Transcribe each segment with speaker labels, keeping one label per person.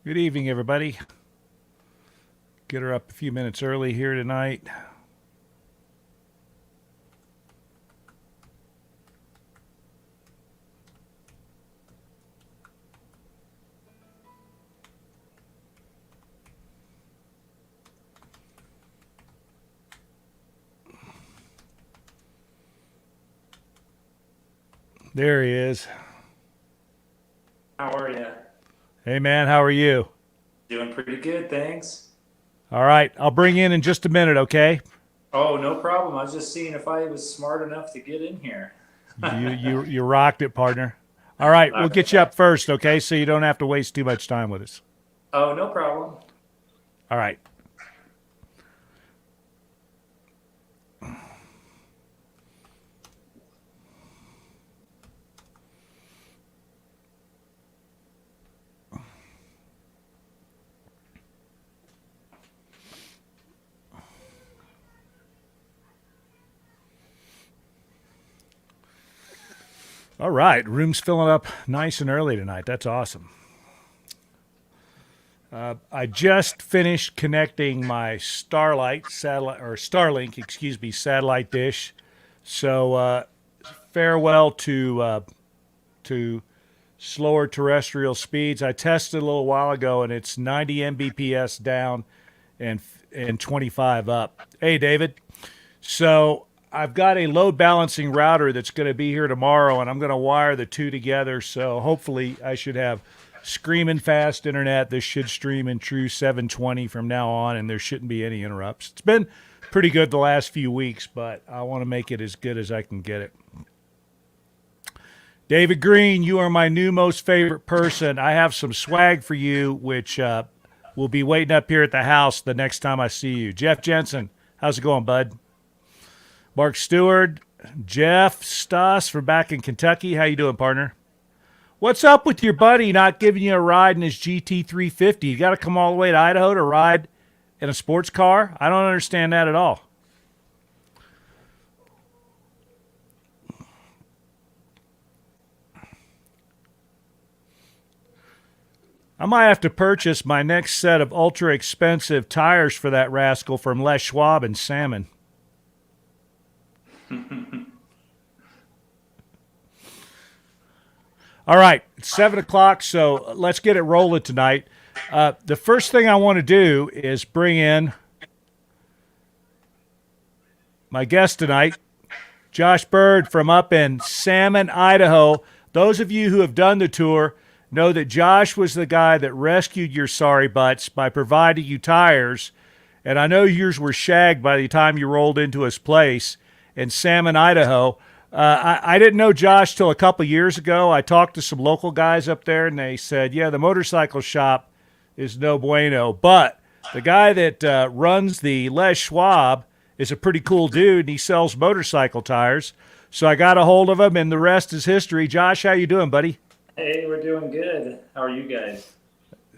Speaker 1: Good evening, everybody. Get her up a few minutes early here tonight. There he is.
Speaker 2: How are you?
Speaker 1: Hey, man, how are you?
Speaker 2: Doing pretty good, thanks.
Speaker 1: All right, I'll bring you in just a minute, okay?
Speaker 2: Oh, no problem. I was just seeing if I was smart enough to get in here.
Speaker 1: You rocked it, partner. All right,
Speaker 2: All
Speaker 1: we'll get you
Speaker 2: right.
Speaker 1: up first, okay? So you don't have to waste too much time with us.
Speaker 2: Oh, no problem.
Speaker 1: All right. All right, room's filling up nice and early tonight. That's awesome. I just finished connecting my Starlight satellite or Starlink, excuse me, satellite dish. So farewell to slower terrestrial speeds. I tested a little while ago, and it's 90 Mbps down and 25 up. Hey, David. So I've got a load balancing router that's going to be here tomorrow, and I'm going to wire the two together. So hopefully, I should have screaming fast internet. This should stream in true 720 from now on, and there shouldn't be any interrupts. It's been pretty good the last few weeks, but I want to make it as good as I can get it. David Green, you are my new most favorite person. I have some swag for you, which will be waiting up here at the house the next time I see you. Jeff Jensen, how's it going, bud? Mark Stewart, Jeff Stoss from back in Kentucky. How you doing, partner? What's up with your buddy not giving you a ride in his GT350? You got to come all the way to Idaho to ride in a sports car? I don't understand that at all. I might have to purchase my next set of ultra expensive tires for that rascal from Les Schwab and Salmon. All right, it's 7 o'clock, so let's get it rolling tonight. The first thing I want to do is bring in my guest tonight, Josh Bird from up in Salmon, Idaho. Those of you who have done the tour know that Josh was the guy that rescued your sorry butts by providing you tires. And I know yours were shagged by the time you rolled into his place in Salmon, Idaho. I didn't know Josh till a couple years ago. I talked to some local guys up there, and they said, yeah, the motorcycle shop is no bueno. But the guy that runs the Les Schwab is a pretty cool dude, and he sells motorcycle tires. So I got a hold of him, and the rest is history. Josh, how you doing, buddy?
Speaker 2: Hey, we're doing good. How are you guys?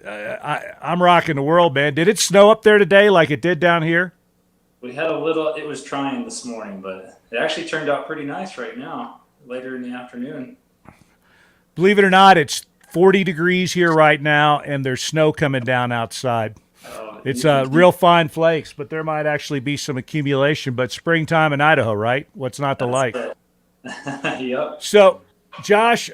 Speaker 1: I'm rocking the world, man. Did it snow up there today like it did down here?
Speaker 2: We had a little, it was trying this morning, but it actually turned out pretty nice right now, later in the afternoon.
Speaker 1: Believe it or not, it's 40 degrees here right now, and there's snow coming down outside.
Speaker 2: Oh,
Speaker 1: It's real fine flakes, but there might actually be some accumulation. But springtime in Idaho, right? What's not to
Speaker 2: that's
Speaker 1: like?
Speaker 2: it. Yep.
Speaker 1: So, Josh,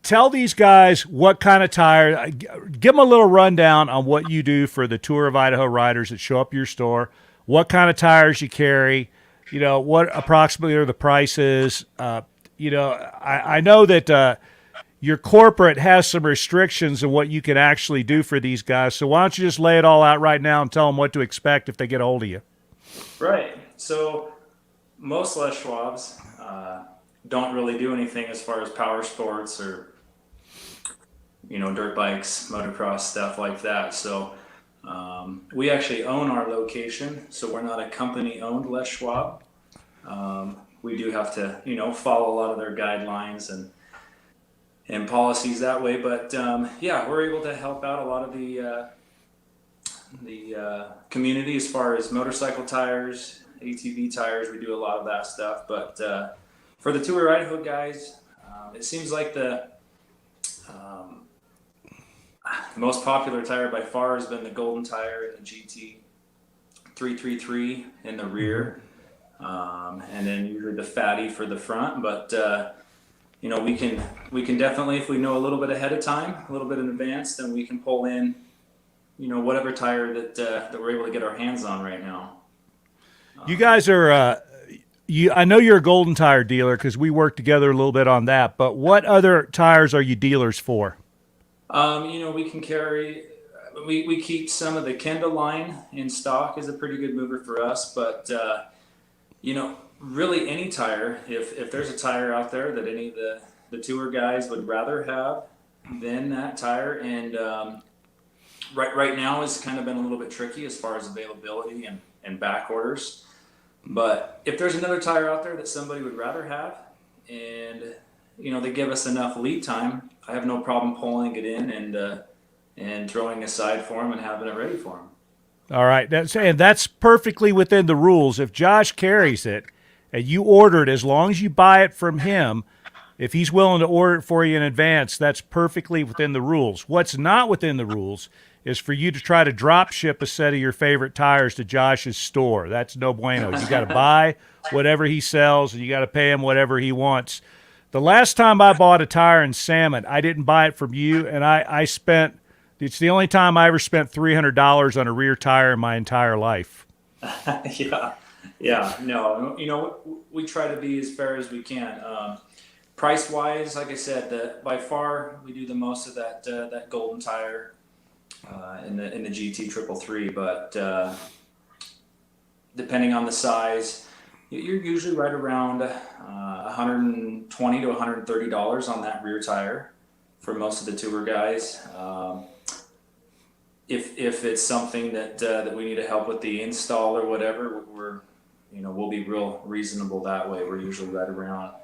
Speaker 1: tell these guys what kind of tire. Give them a little rundown on what you do for the Tour of Idaho riders that show up at your store. What kind of tires you carry? You know what approximately are the prices? I know that your corporate has some restrictions on what you can actually do for these guys. So why don't you just lay it all out right now and tell them what to expect if they get a hold of you?
Speaker 2: Right. So most Les Schwabs don't really do anything as far as power sports or dirt bikes, motocross stuff like that. So we actually own our location, so we're not a company-owned Les Schwab. We do have to, follow a lot of their guidelines and policies that way. But yeah, we're able to help out a lot of the community as far as motorcycle tires, ATV tires. We do a lot of that stuff. But for the Tour of Idaho guys, it seems like um, The most popular tire by far has been the Golden tire in the GT 333 in the rear, and then usually the Fatty for the front. But we can definitely, if we know a little bit ahead of time, a little bit in advance, then we can pull in whatever tire that we're able to get our hands on right now.
Speaker 1: You guys are I know you're a Golden Tire dealer because we worked together a little bit on that. But what other tires are you dealers for?
Speaker 2: We can carry. We keep some of the Kendall line in stock is a pretty good mover for us, but really any tire. If there's a tire out there that any of the tour guys would rather have than that tire, and right now has kind of been a little bit tricky as far as availability and back orders. But if there's another tire out there that somebody would rather have, and they give us enough lead time, I have no problem pulling it in and throwing aside for them and having it ready for them.
Speaker 1: All right, that's perfectly within the rules. If Josh carries it and you order it, as long as you buy it from him, if he's willing to order it for you in advance, that's perfectly within the rules. What's not within the rules is for you to try to drop ship a set of your favorite tires to Josh's store. That's no bueno. You got to buy whatever he sells, and you got to pay him whatever he wants. The last time I bought a tire in Salmon, I didn't buy it from you, and I spent – it's the only time I ever spent $300 on a rear tire in my entire life.
Speaker 2: Yeah. No, we try to be as fair as we can. Price-wise, like I said, by far we do the most of that Golden tire in the GT 333, but depending on the size, you're usually right around $120 to $130 on that rear tire for most of the tour guys. If it's something that we need to help with the install or whatever, we'll be real reasonable that way. We're usually right around.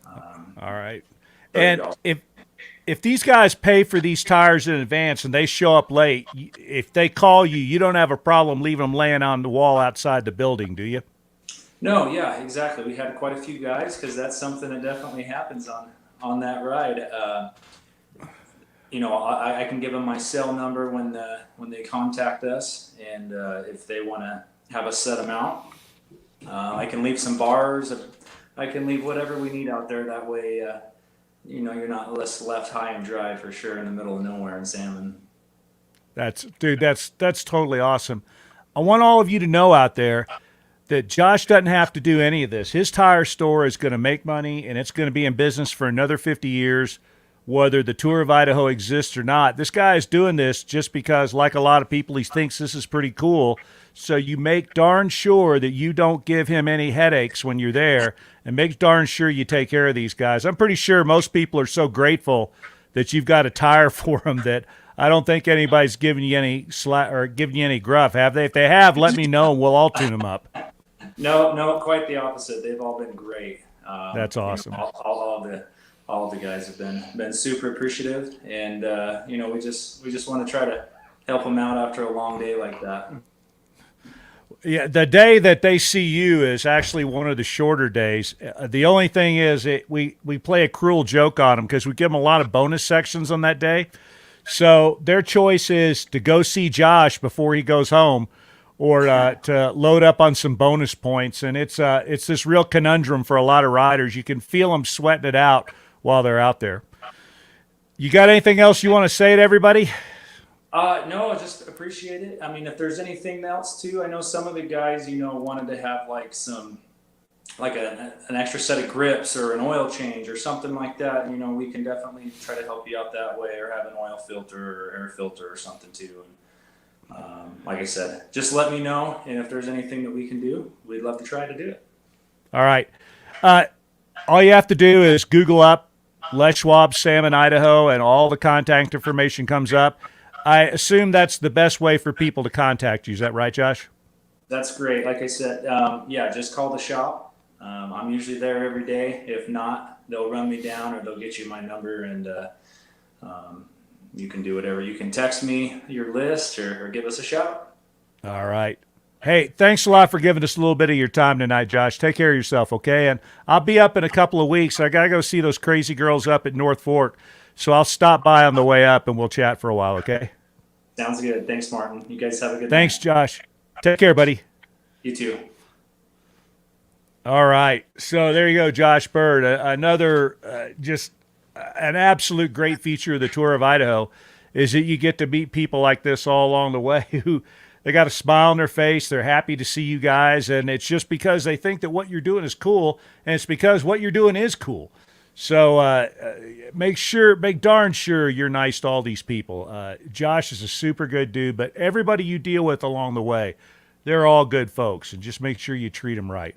Speaker 1: All right.
Speaker 2: $30.
Speaker 1: And if these guys pay for these tires in advance and they show up late, if they call you, you don't have a problem leaving them laying on the wall outside the building, do you?
Speaker 2: No, yeah, exactly. We had quite a few guys because that's something that definitely happens on that ride. I can give them my cell number when they contact us, and if they want to have us set them out, I can leave some bars. I can leave whatever we need out there. That way, you're not left high and dry for sure in the middle of nowhere in Salmon.
Speaker 1: That's totally awesome. I want all of you to know out there that Josh doesn't have to do any of this. His tire store is going to make money, and it's going to be in business for another 50 years, whether the Tour of Idaho exists or not. This guy is doing this just because, like a lot of people, he thinks this is pretty cool. So you make darn sure that you don't give him any headaches when you're there, and make darn sure you take care of these guys. I'm pretty sure most people are so grateful that you've got a tire for them that I don't think anybody's giving you any slack or giving you any gruff, have they? If they have, let me know, and we'll all tune them up.
Speaker 2: No, quite the opposite. They've all been great.
Speaker 1: That's awesome.
Speaker 2: All the guys have been super appreciative, and we just want to try to help them out after a long day like that.
Speaker 1: Yeah, the day that they see you is actually one of the shorter days. The only thing is we play a cruel joke on them because we give them a lot of bonus sections on that day. So their choice is to go see Josh before he goes home, or to load up on some bonus points. And it's this real conundrum for a lot of riders. You can feel them sweating it out while they're out there. You got anything else you want to say to everybody?
Speaker 2: No, I just appreciate it. I mean, if there's anything else too, I know some of the guys, wanted to have an extra set of grips or an oil change or something like that. We can definitely try to help you out that way, or have an oil filter or air filter or something too. And like I said, just let me know, and if there's anything that we can do, we'd love to try to do it.
Speaker 1: All right. All you have to do is Google up Les Schwab Salmon, Idaho, and all the contact information comes up. I assume that's the best way for people to contact you. Is that right, Josh?
Speaker 2: That's great. Like I said, just call the shop. I'm usually there every day. If not, they'll run me down, or they'll get you my number, and you can do whatever. You can text me your list, or give us a shout.
Speaker 1: All right. Hey, thanks a lot for giving us a little bit of your time tonight, Josh. Take care of yourself, okay? And I'll be up in a couple of weeks. I got to go see those crazy girls up at North Fork. So I'll stop by on the way up and we'll chat for a while, okay?
Speaker 2: Sounds good. Thanks, Martin. You guys have a good night.
Speaker 1: Thanks, Josh. Take care, buddy.
Speaker 2: You too.
Speaker 1: All right. So there you go, Josh Bird. Another just an absolute great feature of the Tour of Idaho is that you get to meet people like this all along the way who they got a smile on their face. They're happy to see you guys. And it's just because they think that what you're doing is cool. And it's because what you're doing is cool. So make darn sure you're nice to all these people. Josh is a super good dude, but everybody you deal with along the way, they're all good folks. And just make sure you treat them right.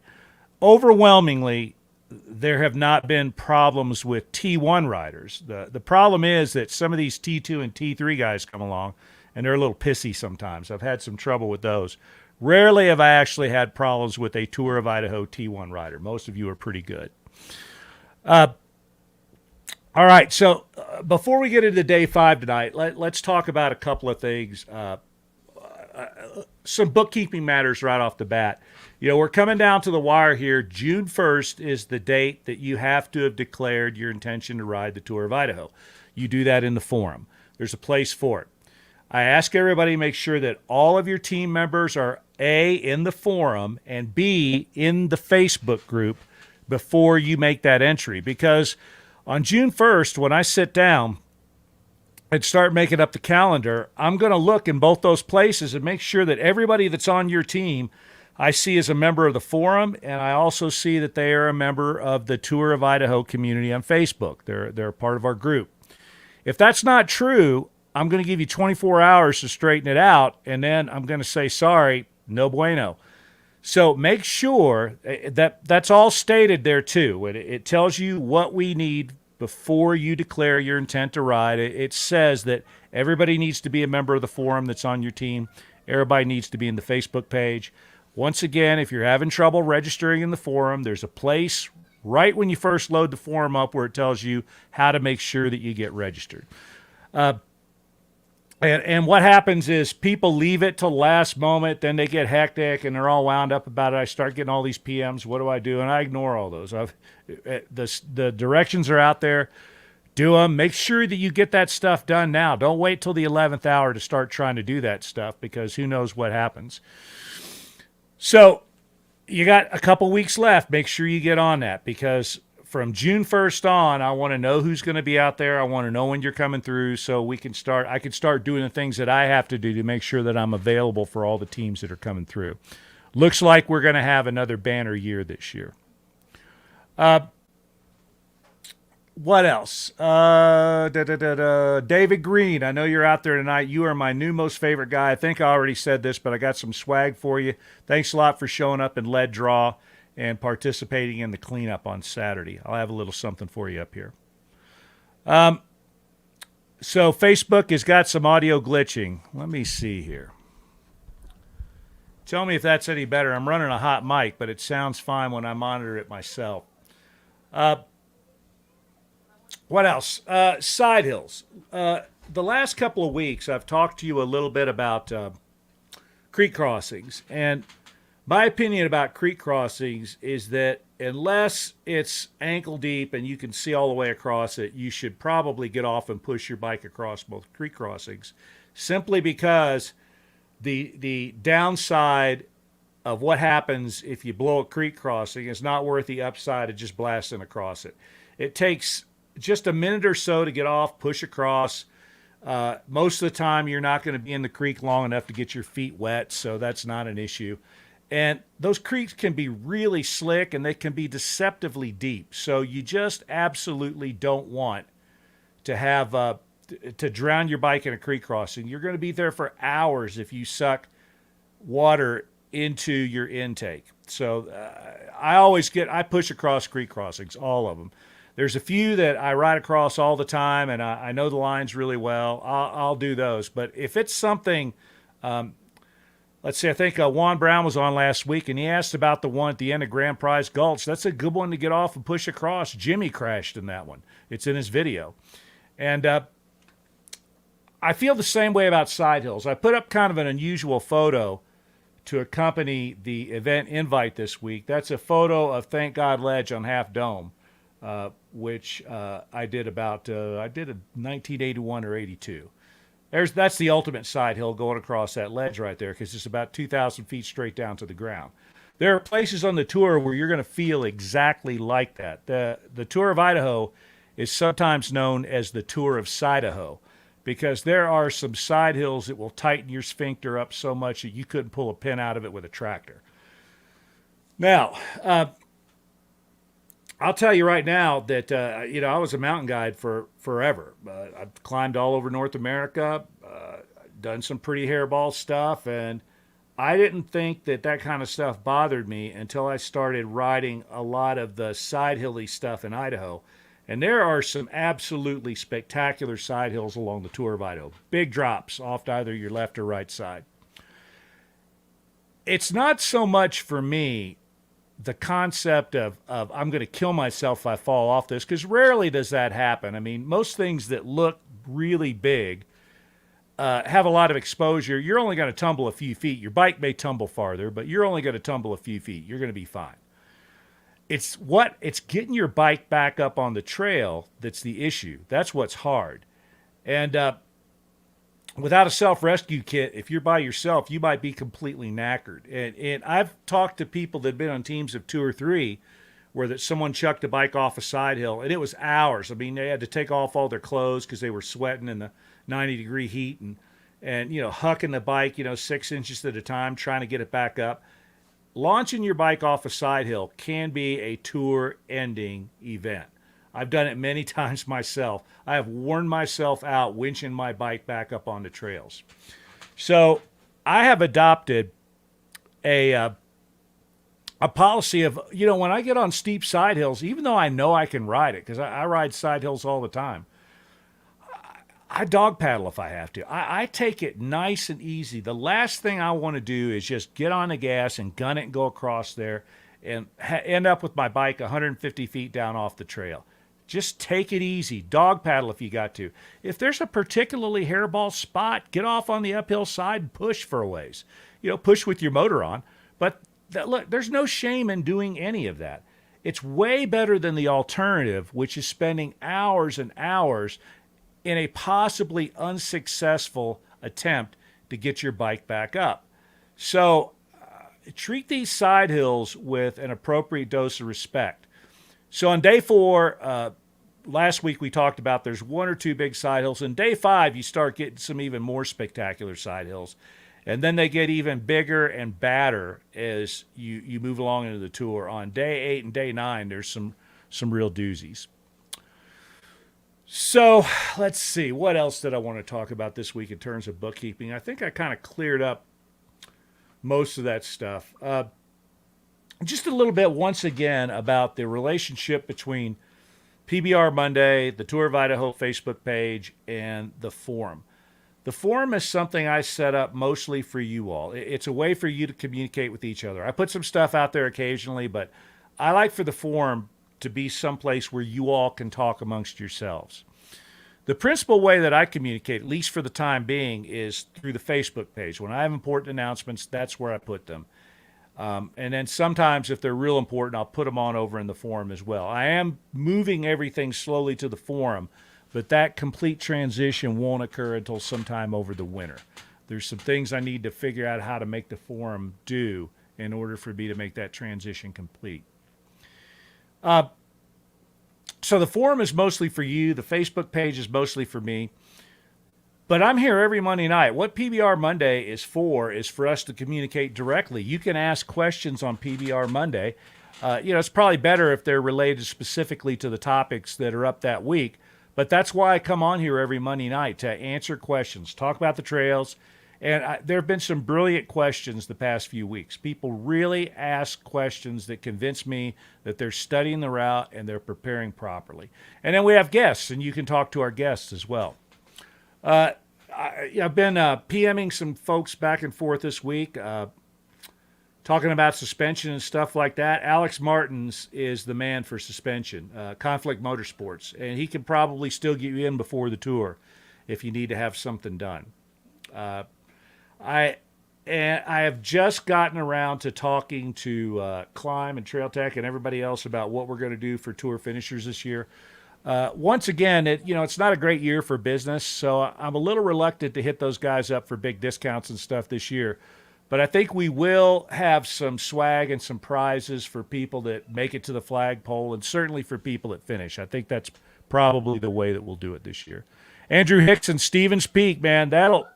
Speaker 1: Overwhelmingly, there have not been problems with T1 riders. The problem is that some of these T2 and T3 guys come along, and they're a little pissy sometimes. I've had some trouble with those. Rarely have I actually had problems with a Tour of Idaho T1 rider. Most of you are pretty good. All right, so before we get into day 5 tonight, let's talk about a couple of things. Some bookkeeping matters right off the bat. We're coming down to the wire here. June 1st is the date that you have to have declared your intention to ride the Tour of Idaho. You do that in the forum. There's a place for it. I ask everybody to make sure that all of your team members are A, in the forum, and B, in the Facebook group before you make that entry. Because on June 1st, when I sit down and start making up the calendar, I'm going to look in both those places and make sure that everybody that's on your team I see as a member of the forum, and I also see that they are a member of the Tour of Idaho community on Facebook. They're a part of our group. If that's not true, I'm going to give you 24 hours to straighten it out, and then I'm going to say, sorry, no bueno. So make sure that that's all stated there too. It tells you what we need before you declare your intent to ride. It says that everybody needs to be a member of the forum that's on your team. Everybody needs to be in the Facebook page. Once again, if you're having trouble registering in the forum, there's a place right when you first load the forum up where it tells you how to make sure that you get registered. And what happens is people leave it till the last moment, then they get hectic and they're all wound up about it. I start getting all these PMs. What do I do? And I ignore all those. The directions are out there. Do them. Make sure that you get that stuff done now. Don't wait till the 11th hour to start trying to do that stuff because who knows what happens. So you got a couple weeks left. Make sure you get on that because from June 1st on, I want to know who's going to be out there. I want to know when you're coming through so I can start doing the things that I have to do to make sure that I'm available for all the teams that are coming through. Looks like we're going to have another banner year this year. What else? David Green, I know you're out there tonight. You are my new most favorite guy. I think I already said this, but I got some swag for you. Thanks a lot for showing up in lead draw and participating in the cleanup on Saturday. I'll have a little something for you up here. So Facebook has got some audio glitching. Let me see here. Tell me if that's any better. I'm running a hot mic, but it sounds fine when I monitor it myself. What else? Side hills. The last couple of weeks, I've talked to you a little bit about creek crossings. And my opinion about creek crossings is that unless it's ankle deep and you can see all the way across it, you should probably get off and push your bike across both creek crossings. Simply because the downside of what happens if you blow a creek crossing is not worth the upside of just blasting across it. It takes just a minute or so to get off, push across. Most of the time, you're not going to be in the creek long enough to get your feet wet, so that's not an issue. And those creeks can be really slick, and they can be deceptively deep. So you just absolutely don't want to have to drown your bike in a creek crossing. You're going to be there for hours if you suck water into your intake. So I push across creek crossings, all of them. There's a few that I ride across all the time, and I know the lines really well. I'll do those. But if it's something, let's see, I think Juan Brown was on last week, and he asked about the one at the end of Grand Prize Gulch. That's a good one to get off and push across. Jimmy crashed in that one. It's in his video. And I feel the same way about side hills. I put up kind of an unusual photo to accompany the event invite this week. That's a photo of Thank God Ledge on Half Dome. which I did I did a 1981 or 82. That's the ultimate side hill going across that ledge right there because it's about 2,000 feet straight down to the ground. There are places on the tour where you're going to feel exactly like that. The Tour of Idaho is sometimes known as the Tour of Sidaho because there are some side hills that will tighten your sphincter up so much that you couldn't pull a pin out of it with a tractor. Now, I'll tell you right now that I was a mountain guide for forever. I've climbed all over North America, done some pretty hairball stuff, and I didn't think that kind of stuff bothered me until I started riding a lot of the side hilly stuff in Idaho. And there are some absolutely spectacular side hills along the Tour of Idaho. Big drops off to either your left or right side. It's not so much for me the concept of I'm going to kill myself if I fall off this, because rarely does that happen. I mean, most things that look really big have a lot of exposure. You're only going to tumble a few feet. Your bike may tumble farther, but you're only going to tumble a few feet. You're going to be fine. It's getting your bike back up on the trail that's the issue. That's what's hard. And without a self-rescue kit, if you're by yourself, you might be completely knackered. And I've talked to people that have been on teams of 2 or 3 where that someone chucked a bike off a side hill, and it was hours. I mean, they had to take off all their clothes because they were sweating in the 90-degree heat and hucking the bike, 6 inches at a time, trying to get it back up. Launching your bike off a side hill can be a tour-ending event. I've done it many times myself. I have worn myself out winching my bike back up on the trails. So I have adopted a policy of, when I get on steep side hills, even though I know I can ride it, because I ride side hills all the time, I dog paddle if I have to. I take it nice and easy. The last thing I want to do is just get on the gas and gun it and go across there and end up with my bike 150 feet down off the trail. Just take it easy. Dog paddle if you got to. If there's a particularly hairball spot, get off on the uphill side and push for a ways. Push with your motor on. But look, there's no shame in doing any of that. It's way better than the alternative, which is spending hours and hours in a possibly unsuccessful attempt to get your bike back up. So treat these side hills with an appropriate dose of respect. So on day 4, last week we talked about there's 1 or 2 big side hills. And day 5, you start getting some even more spectacular side hills. And then they get even bigger and badder as you move along into the tour. On day 8 and day 9, there's some real doozies. So let's see, what else did I want to talk about this week in terms of bookkeeping? I think I kind of cleared up most of that stuff. Just a little bit, once again, about the relationship between PBR Monday, the Tour of Idaho Facebook page, and the forum. The forum is something I set up mostly for you all. It's a way for you to communicate with each other. I put some stuff out there occasionally, but I like for the forum to be someplace where you all can talk amongst yourselves. The principal way that I communicate, at least for the time being, is through the Facebook page. When I have important announcements, that's where I put them. And then sometimes if they're real important, I'll put them on over in the forum as well. I am moving everything slowly to the forum, but that complete transition won't occur until sometime over the winter. There's some things I need to figure out how to make the forum do in order for me to make that transition complete. So the forum is mostly for you. The Facebook page is mostly for me. But I'm here every Monday night. What PBR Monday is for us to communicate directly. You can ask questions on PBR Monday. It's probably better if they're related specifically to the topics that are up that week. But that's why I come on here every Monday night, to answer questions, talk about the trails. And there have been some brilliant questions the past few weeks. People really ask questions that convince me that they're studying the route and they're preparing properly. And then we have guests, and you can talk to our guests as well. I've been PMing some folks back and forth this week, talking about suspension and stuff like that. Alex Martins is the man for suspension, Conflict Motorsports, and he can probably still get you in before the tour if you need to have something done. and I have just gotten around to talking to Climb and Trail Tech and everybody else about what we're going to do for tour finishers this year. Once again, it's not a great year for business, so I'm a little reluctant to hit those guys up for big discounts and stuff this year. But I think we will have some swag and some prizes for people that make it to the flagpole, and certainly for people that finish. I think that's probably the way that we'll do it this year. Andrew Hicks and Stevens Peak, man, that'll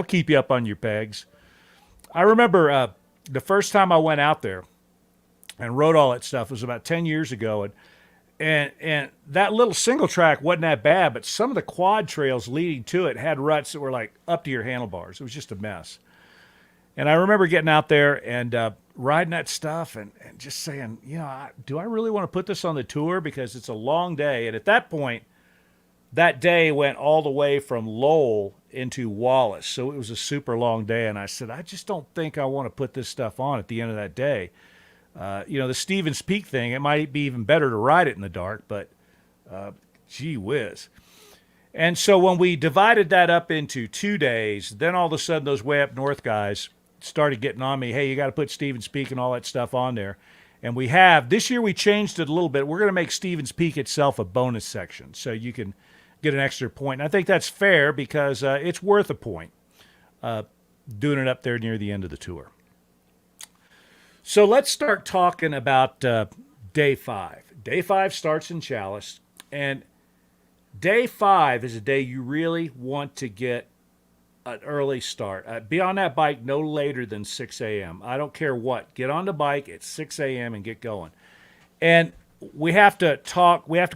Speaker 1: keep you up on your pegs. I remember the first time I went out there and rode all that stuff was about 10 years ago, and that little single track wasn't that bad, but some of the quad trails leading to it had ruts that were like up to your handlebars. It was just a mess. And I remember getting out there and riding that stuff and just saying, do I really want to put this on the tour? Because it's a long day. And at that point, that day went all the way from Lowell into Wallace. So it was a super long day. And I said, I just don't think I want to put this stuff on at the end of that day. The Stevens Peak thing, it might be even better to ride it in the dark, but gee whiz. And so when we divided that up into 2 days, then all of a sudden those Way Up North guys started getting on me. Hey, you got to put Stevens Peak and all that stuff on there. And we have. This year we changed it a little bit. We're going to make Stevens Peak itself a bonus section, so you can get an extra point. And I think that's fair because it's worth a point doing it up there near the end of the tour. So let's start talking about day 5. Day 5 starts in Chalice, and day 5 is a day you really want to get an early start. Be on that bike no later than 6 a.m. I don't care what. Get on the bike at 6 a.m. and get going. And we have to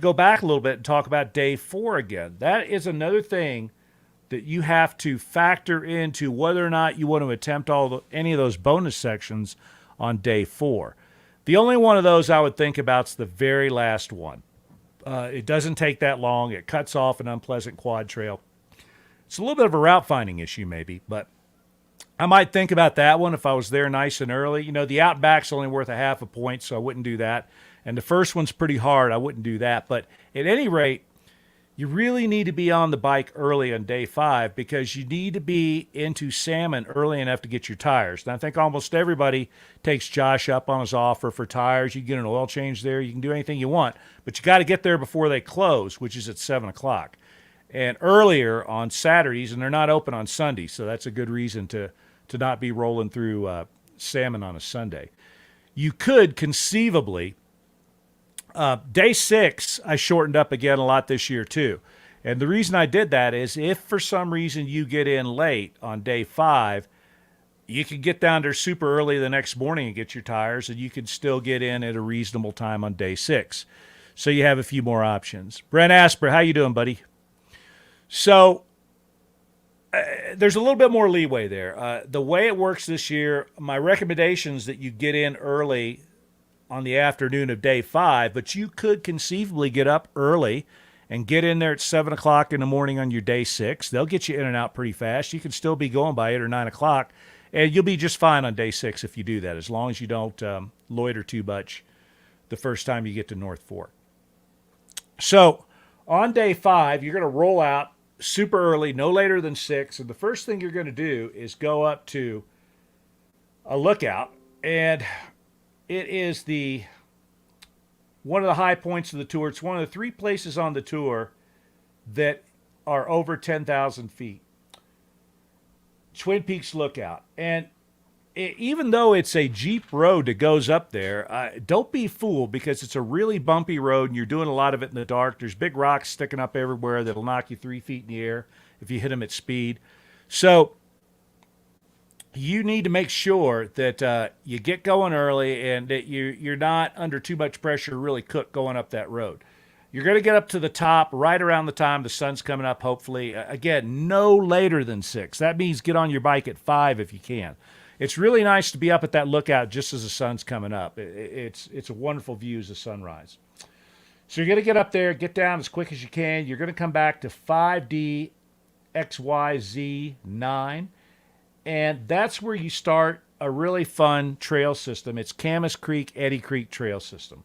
Speaker 1: go back a little bit and talk about day 4 again. That is another thing that you have to factor into whether or not you want to attempt any of those bonus sections on day 4. The only one of those I would think about is the very last one. It doesn't take that long. It cuts off an unpleasant quad trail. It's a little bit of a route finding issue maybe, but I might think about that one if I was there nice and early. The Outback's only worth a half a point, so I wouldn't do that. And the first one's pretty hard. I wouldn't do that. But at any rate, you really need to be on the bike early on day 5 because you need to be into salmon early enough to get your tires. And I think almost everybody takes Josh up on his offer for tires. You can get an oil change there. You can do anything you want. But you got to get there before they close, which is at 7 o'clock. And earlier on Saturdays, and they're not open on Sundays, so that's a good reason to not be rolling through salmon on a Sunday. You could conceivably, day 6, I shortened up again a lot this year too. And the reason I did that is if for some reason you get in late on day 5, you can get down there super early the next morning and get your tires, and you can still get in at a reasonable time on day 6. So you have a few more options. Brent Asper, how you doing, buddy? So there's a little bit more leeway there. The way it works this year, my recommendation is that you get in early on the afternoon of day 5, but you could conceivably get up early and get in there at 7 o'clock in the morning on your day 6. They'll get you in and out pretty fast. You can still be going by 8 or 9 o'clock, and you'll be just fine on day 6 if you do that, as long as you don't loiter too much the first time you get to North Fork. So on day 5, you're going to roll out super early, no later than 6, and the first thing you're going to do is go up to a lookout, and it is one of the high points of the tour. It's one of the 3 places on the tour that are over 10,000 feet. Twin Peaks Lookout. And even though it's a Jeep road that goes up there, don't be fooled because it's a really bumpy road and you're doing a lot of it in the dark. There's big rocks sticking up everywhere that'll knock you 3 feet in the air if you hit them at speed. So you need to make sure that you get going early and that you're not under too much pressure to really cook going up that road. You're going to get up to the top right around the time the sun's coming up, hopefully. Again, no later than 6. That means get on your bike at 5 if you can. It's really nice to be up at that lookout just as the sun's coming up. It's a wonderful view as the sunrise. So you're going to get up there, get down as quick as you can. You're going to come back to 5D XYZ9. And that's where you start a really fun trail system. It's Camas Creek, Eddy Creek trail system.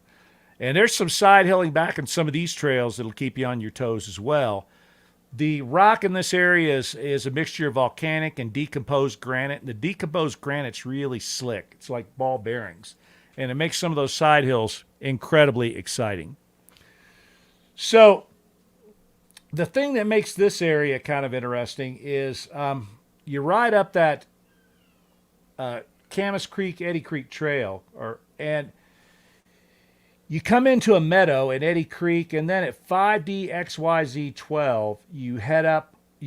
Speaker 1: And there's some side hilling back in some of these trails that'll keep you on your toes as well. The rock in this area is a mixture of volcanic and decomposed granite. And the decomposed granite's really slick. It's like ball bearings. And it makes some of those side hills incredibly exciting. So the thing that makes this area kind of interesting is you ride up that Camas Creek, Eddy Creek Trail, and you come into a meadow at Eddy Creek, and then at 5D XYZ 12, you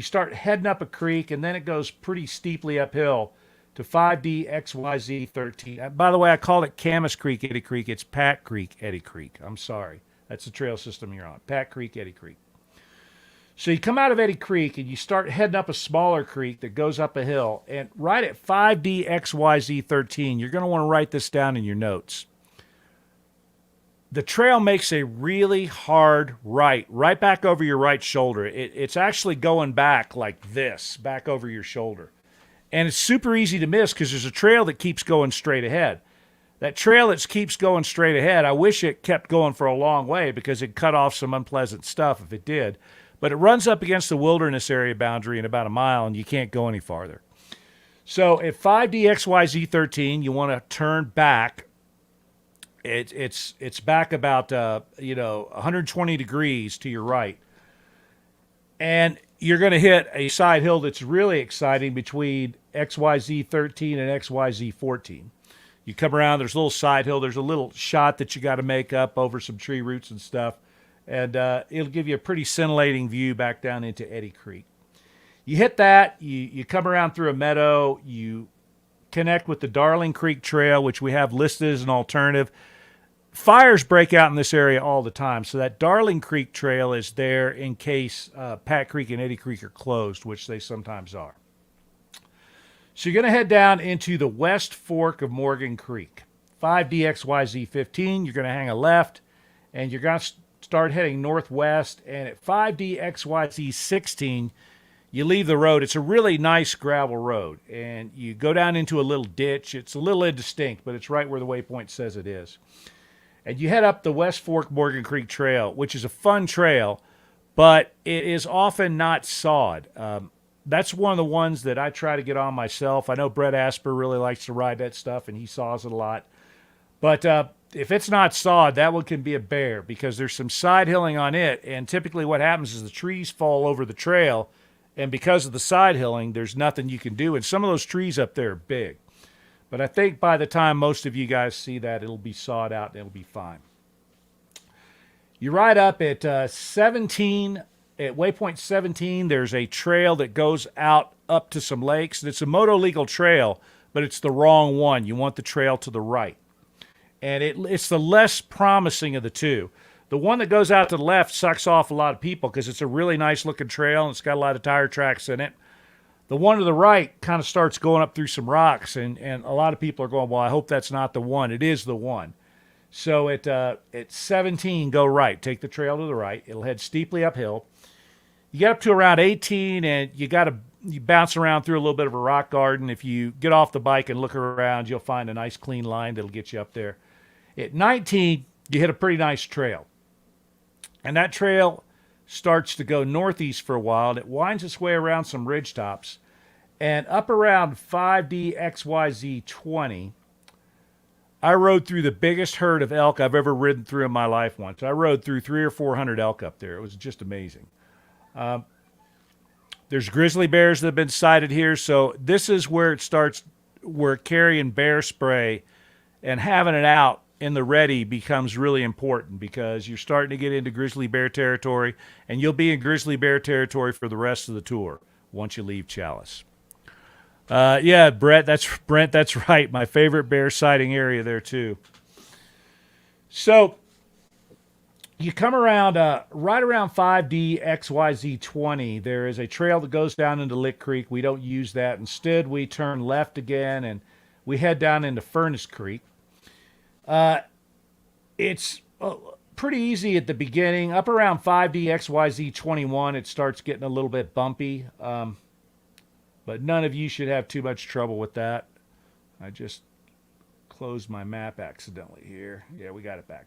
Speaker 1: start heading up a creek, and then it goes pretty steeply uphill to 5D XYZ 13. By the way, I called it Camas Creek, Eddy Creek. It's Pat Creek, Eddy Creek. I'm sorry. That's the trail system you're on. Pat Creek, Eddy Creek. So you come out of Eddy Creek and you start heading up a smaller creek that goes up a hill. And right at 5D XYZ 13, you're going to want to write this down in your notes. The trail makes a really hard right back over your right shoulder. It's actually going back like this, back over your shoulder. And it's super easy to miss because there's a trail that keeps going straight ahead. That trail that keeps going straight ahead, I wish it kept going for a long way because it cut off some unpleasant stuff if it did. But it runs up against the wilderness area boundary in about a mile, and you can't go any farther. So at 5DXYZ 13, you want to turn back. It's back about 120 degrees to your right, and you're going to hit a side hill that's really exciting between XYZ 13 and XYZ 14. You come around. There's a little side hill. There's a little shot that you got to make up over some tree roots and stuff. And it'll give you a pretty scintillating view back down into Eddy Creek. You hit that, you come around through a meadow, you connect with the Darling Creek Trail, which we have listed as an alternative. Fires break out in this area all the time, so that Darling Creek Trail is there in case Pat Creek and Eddy Creek are closed, which they sometimes are. So you're going to head down into the West Fork of Morgan Creek. 5DXYZ 15, you're going to hang a left, and you're going to start heading northwest, and at 5DXYZ 16, you leave the road. It's a really nice gravel road, and you go down into a little ditch. It's a little indistinct, but it's right where the waypoint says it is. And you head up the West Fork Morgan Creek Trail, which is a fun trail, but it is often not sawed. That's one of the ones that I try to get on myself. I know Brett Asper really likes to ride that stuff, and he saws it a lot. But if it's not sawed, that one can be a bear because there's some side hilling on it. And typically what happens is the trees fall over the trail. And because of the side hilling, there's nothing you can do. And some of those trees up there are big. But I think by the time most of you guys see that, it'll be sawed out and it'll be fine. You ride up at 17, at waypoint 17, there's a trail that goes out up to some lakes. And it's a moto legal trail, but it's the wrong one. You want the trail to the right. And it's the less promising of the two. The one that goes out to the left sucks off a lot of people because it's a really nice looking trail and it's got a lot of tire tracks in it. The one to the right kind of starts going up through some rocks, and a lot of people are going, well, I hope that's not the one. It is the one. So at 17, go right. Take the trail to the right. It'll head steeply uphill. You get up to around 18, and you bounce around through a little bit of a rock garden. If you get off the bike and look around, you'll find a nice clean line that'll get you up there. At 19, you hit a pretty nice trail. And that trail starts to go northeast for a while, and it winds its way around some ridge tops. And up around 5DXYZ 20, I rode through the biggest herd of elk I've ever ridden through in my life once. I rode through 300 or 400 elk up there. It was just amazing. There's grizzly bears that have been sighted here, so this is where it starts, where carrying bear spray and having it out in the ready becomes really important because you're starting to get into grizzly bear territory, and you'll be in grizzly bear territory for the rest of the tour once you leave Chalice. Yeah, Brent, that's right. My favorite bear sighting area there too. So you come around, right around 5DXYZ 20, there is a trail that goes down into Lick Creek. We don't use that. Instead, we turn left again, and we head down into Furnace Creek. It's pretty easy at the beginning. Up around 5DXYZ 21, it starts getting a little bit bumpy. But none of you should have too much trouble with that. I just closed my map accidentally here. Yeah, we got it back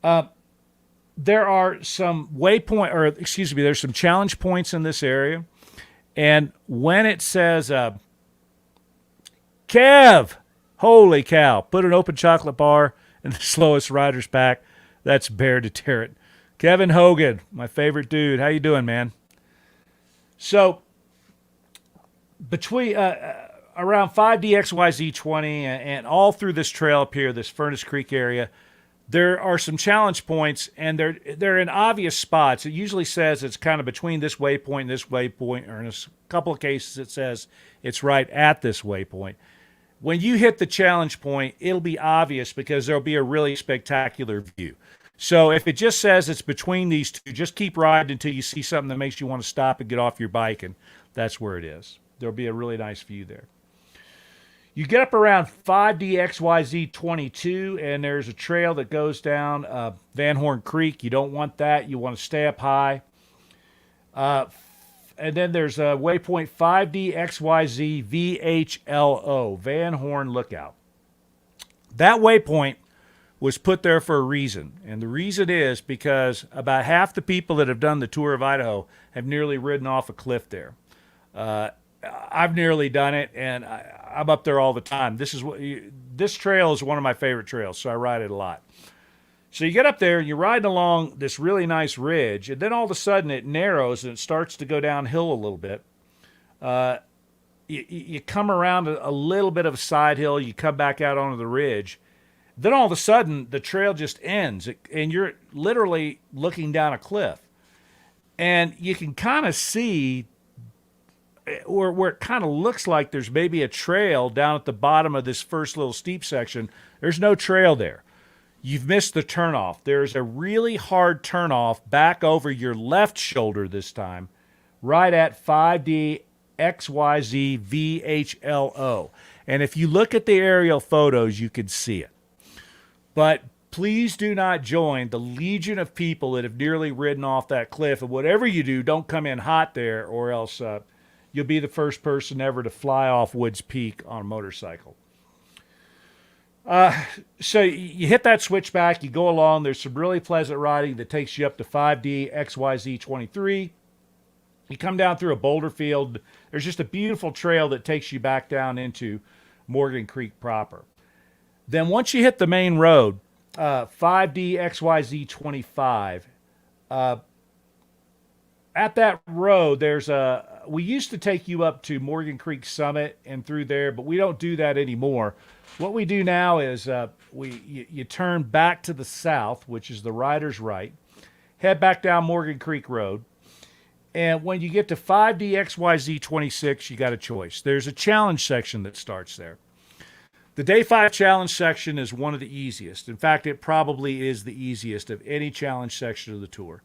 Speaker 1: now. there are some waypoint, or excuse me, there's some challenge points in this area. And when it says, Kev, holy cow, put an open chocolate bar in the slowest rider's pack, that's Bear Deterrent. Kevin Hogan, my favorite dude. How you doing, man? So between around 5DXYZ20 and all through this trail up here, this Furnace Creek area, there are some challenge points, and they're in obvious spots. It usually says it's kind of between this waypoint and this waypoint, or in a couple of cases it says it's right at this waypoint. When you hit the challenge point, it'll be obvious because there'll be a really spectacular view. So if it just says it's between these two, just keep riding until you see something that makes you want to stop and get off your bike, and that's where it is. There'll be a really nice view there. You get up around 5DXYZ22, and there's a trail that goes down Van Horn Creek. You don't want that. You want to stay up high. And then there's a waypoint 5DXYZ Van Horn Lookout. That waypoint was put there for a reason. And the reason is because about half the people that have done the tour of Idaho have nearly ridden off a cliff there. I've nearly done it, and I'm up there all the time. This trail is one of my favorite trails, so I ride it a lot. So you get up there, and you're riding along this really nice ridge, and then all of a sudden it narrows and it starts to go downhill a little bit. You come around a little bit of a side hill, you come back out onto the ridge. Then all of a sudden the trail just ends, and you're literally looking down a cliff. And you can kind of see where it kind of looks like there's maybe a trail down at the bottom of this first little steep section. There's no trail there. You've missed the turnoff. There's a really hard turnoff back over your left shoulder this time, right at 5DXYZ And if you look at the aerial photos, you can see it. But please do not join the legion of people that have nearly ridden off that cliff. And whatever you do, don't come in hot there, or else you'll be the first person ever to fly off Woods Peak on a motorcycle. So you hit that switchback, you go along. There's some really pleasant riding that takes you up to 5DXYZ23. You come down through a boulder field. There's just a beautiful trail that takes you back down into Morgan Creek proper. Then once you hit the main road, 5DXYZ25, at that road, we used to take you up to Morgan Creek Summit and through there, but we don't do that anymore. What we do now is you turn back to the south, which is the rider's right, head back down Morgan Creek Road, and when you get to 5DXYZ26, you got a choice. There's a challenge section that starts there. The Day 5 challenge section is one of the easiest. In fact, it probably is the easiest of any challenge section of the tour.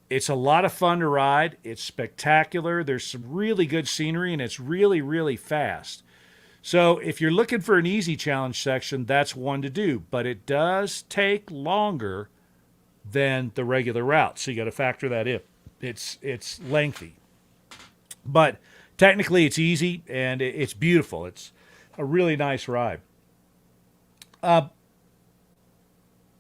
Speaker 1: It's a lot of fun to ride. It's spectacular. There's some really good scenery, and it's really, really fast. So if you're looking for an easy challenge section, that's one to do. But it does take longer than the regular route, so you got to factor that in. It's lengthy. But technically it's easy, and it's beautiful. It's a really nice ride.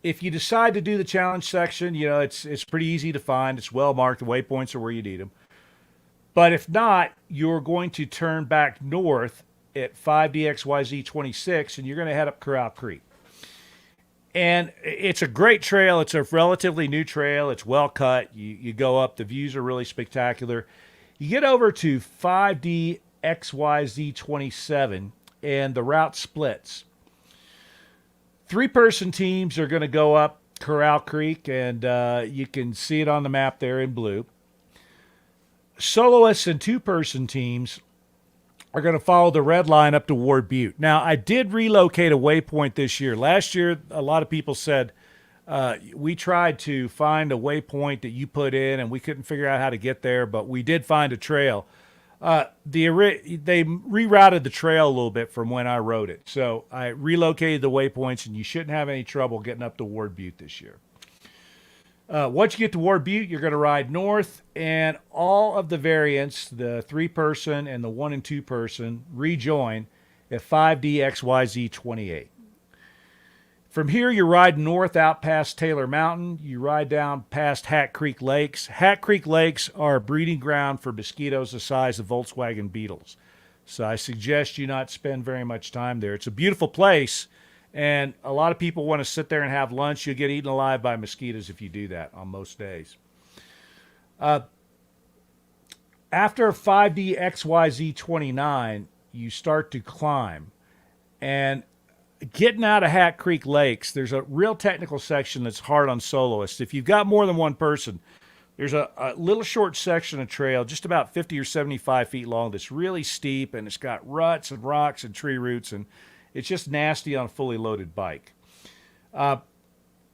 Speaker 1: If you decide to do the challenge section, it's pretty easy to find. It's well marked. The waypoints are where you need them. But if not, you're going to turn back north at 5DXYZ26, and you're going to head up Corral Creek. And it's a great trail. It's a relatively new trail. It's well cut. You go up. The views are really spectacular. You get over to 5DXYZ27, and the route splits. 3-person teams are going to go up Corral Creek, and you can see it on the map there in blue. Soloists and 2-person teams are going to follow the red line up to Ward Butte. Now, I did relocate a waypoint this year. Last year, a lot of people said, we tried to find a waypoint that you put in, and we couldn't figure out how to get there, but we did find a trail. They rerouted the trail a little bit from when I rode it. So I relocated the waypoints, and you shouldn't have any trouble getting up to Ward Butte this year. Once you get to Ward Butte, you're going to ride north, and all of the variants, the 3-person and the 1- and 2-person, rejoin at 5DXYZ28. From here, you ride north out past Taylor Mountain. You ride down past Hat Creek Lakes. Hat Creek Lakes are a breeding ground for mosquitoes the size of Volkswagen Beetles. So I suggest you not spend very much time there. It's a beautiful place, and a lot of people want to sit there and have lunch. You'll get eaten alive by mosquitoes if you do that on most days. After 5D XYZ 29, you start to climb. And getting out of Hat Creek Lakes, there's a real technical section that's hard on soloists. If you've got more than one person, there's a little short section of trail, just about 50 or 75 feet long, that's really steep, and it's got ruts and rocks and tree roots, and it's just nasty on a fully loaded bike.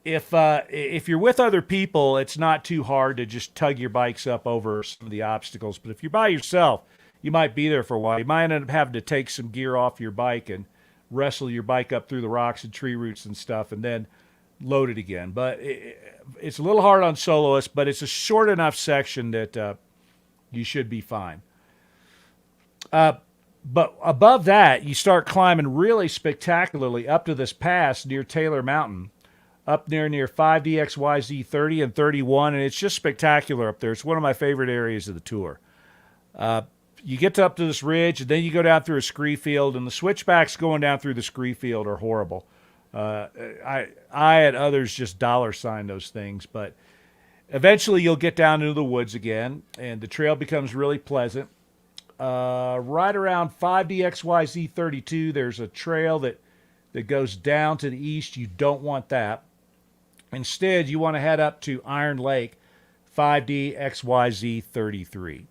Speaker 1: If you're with other people, it's not too hard to just tug your bikes up over some of the obstacles. But if you're by yourself, you might be there for a while. You might end up having to take some gear off your bike and wrestle your bike up through the rocks and tree roots and stuff, and then load it again. But it's a little hard on soloists, but it's a short enough section that you should be fine. But above that, you start climbing really spectacularly up to this pass near Taylor Mountain, up near 5DXYZ 30 and 31, and it's just spectacular up there. It's one of my favorite areas of the tour. You get up to this ridge, and then you go down through a scree field, and the switchbacks going down through the scree field are horrible. I and others just dollar sign those things, but eventually you'll get down into the woods again, and the trail becomes really pleasant. Right around 5DXYZ 32, there's a trail that goes down to the east. You don't want that. Instead, you want to head up to Iron Lake, 5DXYZ 33.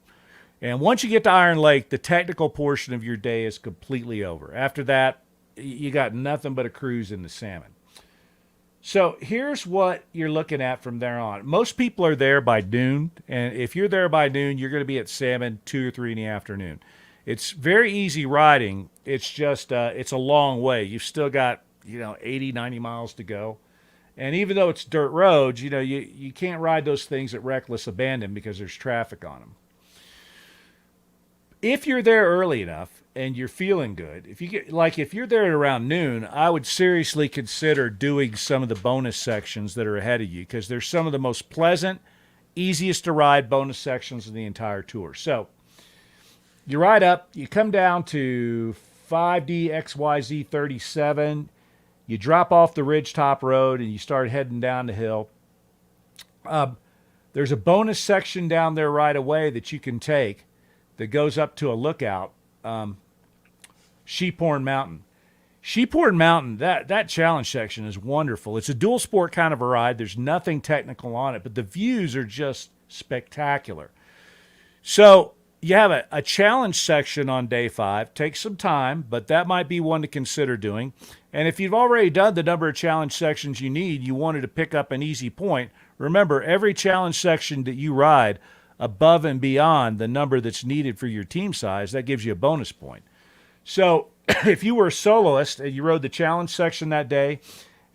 Speaker 1: And once you get to Iron Lake, the technical portion of your day is completely over. After that, you got nothing but a cruise in the salmon. So here's what you're looking at from there on. Most people are there by noon, and if you're there by noon, you're going to be at salmon 2 or 3 in the afternoon. It's very easy riding. It's just it's a long way. You've still got 80, 90 miles to go. And even though it's dirt roads, you can't ride those things at reckless abandon because there's traffic on them. If you're there early enough and you're feeling good, if you're there at around noon, I would seriously consider doing some of the bonus sections that are ahead of you, because they're some of the most pleasant, easiest to ride bonus sections of the entire tour. So you ride up, you come down to 5DXYZ 37, you drop off the ridgetop road, and you start heading down the hill. There's a bonus section down there right away that you can take that goes up to a lookout, Sheephorn Mountain. Sheephorn Mountain, that challenge section is wonderful. It's a dual sport kind of a ride. There's nothing technical on it, but the views are just spectacular. So you have a challenge section on day 5. Takes some time, but that might be one to consider doing. And if you've already done the number of challenge sections you wanted to pick up an easy point, remember, every challenge section that you ride above and beyond the number that's needed for your team size, that gives you a bonus point. So if you were a soloist and you rode the challenge section that day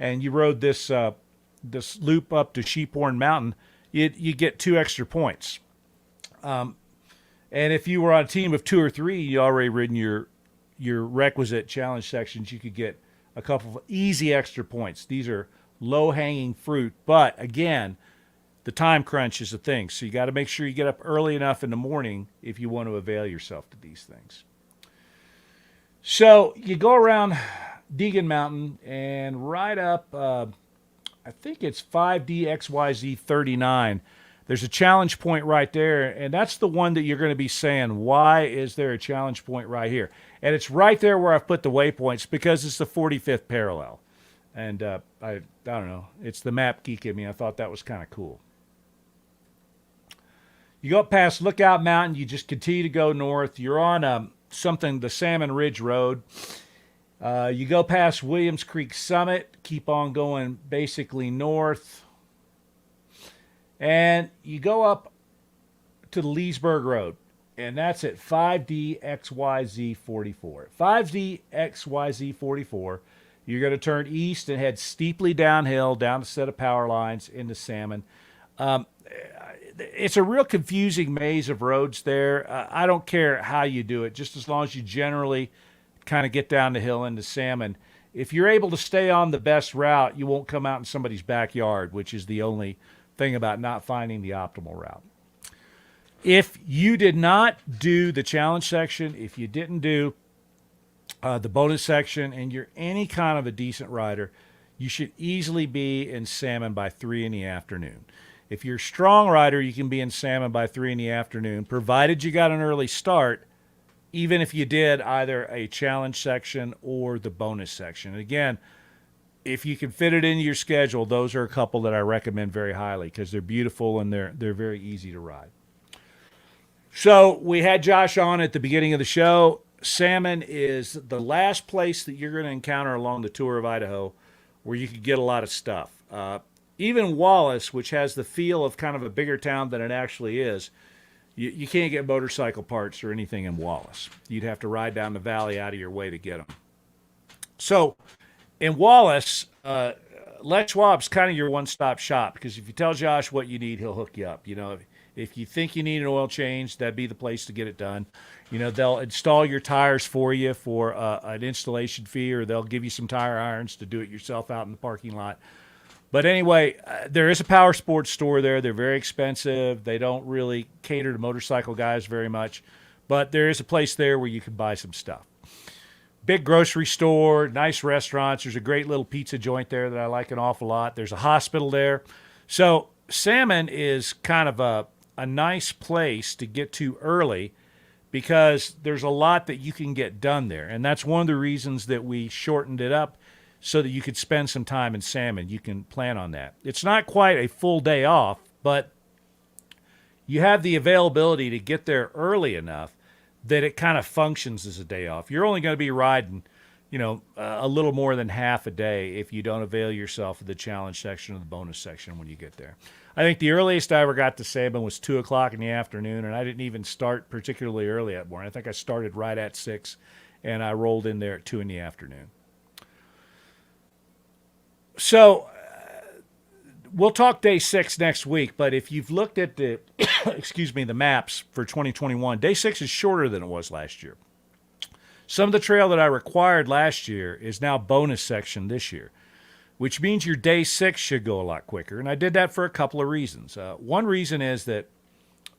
Speaker 1: and you rode this loop up to Sheephorn Mountain, you get 2 extra points. And if you were on a team of 2 or 3, you already ridden your requisite challenge sections, you could get a couple of easy extra points. These are low-hanging fruit, but again, the time crunch is a thing, so you got to make sure you get up early enough in the morning if you want to avail yourself to these things. So you go around Deegan Mountain and ride up, I think it's 5DXYZ 39. There's a challenge point right there, and that's the one that you're going to be saying, why is there a challenge point right here? And it's right there where I've put the waypoints, because it's the 45th parallel. And I don't know, it's the map geek in me. I thought that was kind of cool. You go up past Lookout Mountain, you just continue to go north. You're on the Salmon Ridge Road. You go past Williams Creek Summit, keep on going basically north. And you go up to the Leesburg Road, and that's at 5DXYZ 44. 5DXYZ 44, you're going to turn east and head steeply downhill, down a set of power lines into Salmon. It's a real confusing maze of roads there. I don't care how you do it, just as long as you generally kind of get down the hill into Salmon. if you're able to stay on the best route, you won't come out in somebody's backyard, which is the only thing about not finding the optimal route. If you did not do the challenge section, if you didn't do the bonus section, and you're any kind of a decent rider, you should easily be in salmon by 3 in the afternoon. If you're a strong rider, you can be in salmon by 3 in the afternoon, provided you got an early start, even if you did either a challenge section or the bonus section. And again, if you can fit it into your schedule, those are a couple that I recommend very highly because they're beautiful and they're very easy to ride. So we had Josh on at the beginning of the show. Salmon is the last place that you're going to encounter along the tour of Idaho where you could get a lot of stuff. Even Wallace, which has the feel of kind of a bigger town than it actually is, you can't get motorcycle parts or anything in Wallace. You'd have to ride down the valley out of your way to get them. So in Wallace, Les Schwab's kind of your one-stop shop because if you tell Josh what you need, he'll hook you up. You know, if you think you need an oil change, that'd be the place to get it done. You know, they'll install your tires for you for an installation fee, or they'll give you some tire irons to do it yourself out in the parking lot. But anyway, there is a power sports store there. They're very expensive. They don't really cater to motorcycle guys very much. But there is a place there where you can buy some stuff. Big grocery store, nice restaurants. There's a great little pizza joint there that I like an awful lot. There's a hospital there. So salmon is kind of a nice place to get to early because there's a lot that you can get done there. And that's one of the reasons that we shortened it up so that you could spend some time in salmon. You can plan on that. It's not quite a full day off, but you have the availability to get there early enough that it kind of functions as a day off. You're only going to be riding, you know, a little more than half a day if you don't avail yourself of the challenge section or the bonus section when you get there. I think the earliest I ever got to salmon was 2 o'clock in the afternoon, and I didn't even start particularly early that morning. I think I started right at 6, and I rolled in there at 2 in the afternoon. So we'll talk day 6 next week, but if you've looked at the, the maps for 2021, day 6 is shorter than it was last year. Some of the trail that I required last year is now bonus section this year, which means your day 6 should go a lot quicker. And I did that for a couple of reasons. One reason is that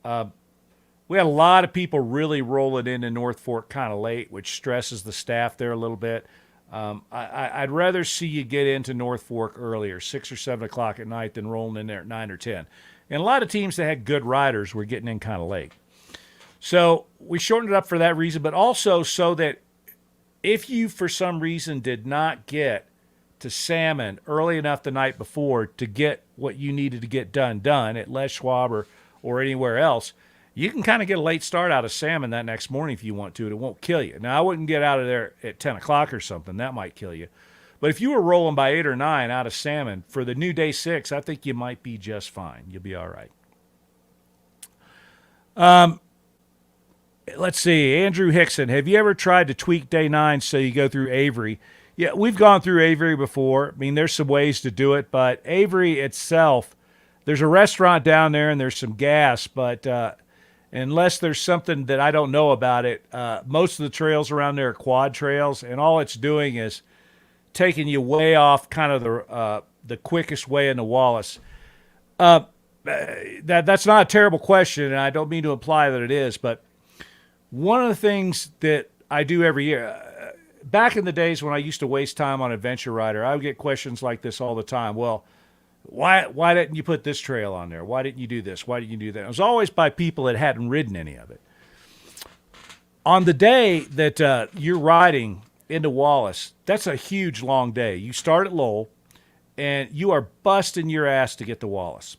Speaker 1: we had a lot of people really rolling into North Fork kind of late, which stresses the staff there a little bit. I'd rather see you get into North Fork earlier, 6 or 7 o'clock at night, than rolling in there at 9 or 10. And a lot of teams that had good riders were getting in kind of late. So we shortened it up for that reason, but also so that if you, for some reason, did not get to salmon early enough the night before to get what you needed to get done at Les Schwab or anywhere else, you can kind of get a late start out of salmon that next morning if you want to. It won't kill you. Now, I wouldn't get out of there at 10 o'clock or something. That might kill you. But if you were rolling by 8 or 9 out of salmon for the new day 6, I think you might be just fine. You'll be all right. Let's see. Andrew Hickson, have you ever tried to tweak day 9 so you go through Avery? Yeah, we've gone through Avery before. I mean, there's some ways to do it, but Avery itself, there's a restaurant down there and there's some gas, but unless there's something that I don't know about it, most of the trails around there are quad trails, and all it's doing is taking you way off kind of the quickest way into Wallace. That's not a terrible question, and I don't mean to imply that it is, but one of the things that I do every year, back in the days when I used to waste time on Adventure Rider, I would get questions like this all the time. Well, why didn't you put this trail on there? Why didn't you do this? Why didn't you do that? It was always by people that hadn't ridden any of it. On the day that you're riding into Wallace, that's a huge, long day. You start at Lowell, and you are busting your ass to get to Wallace.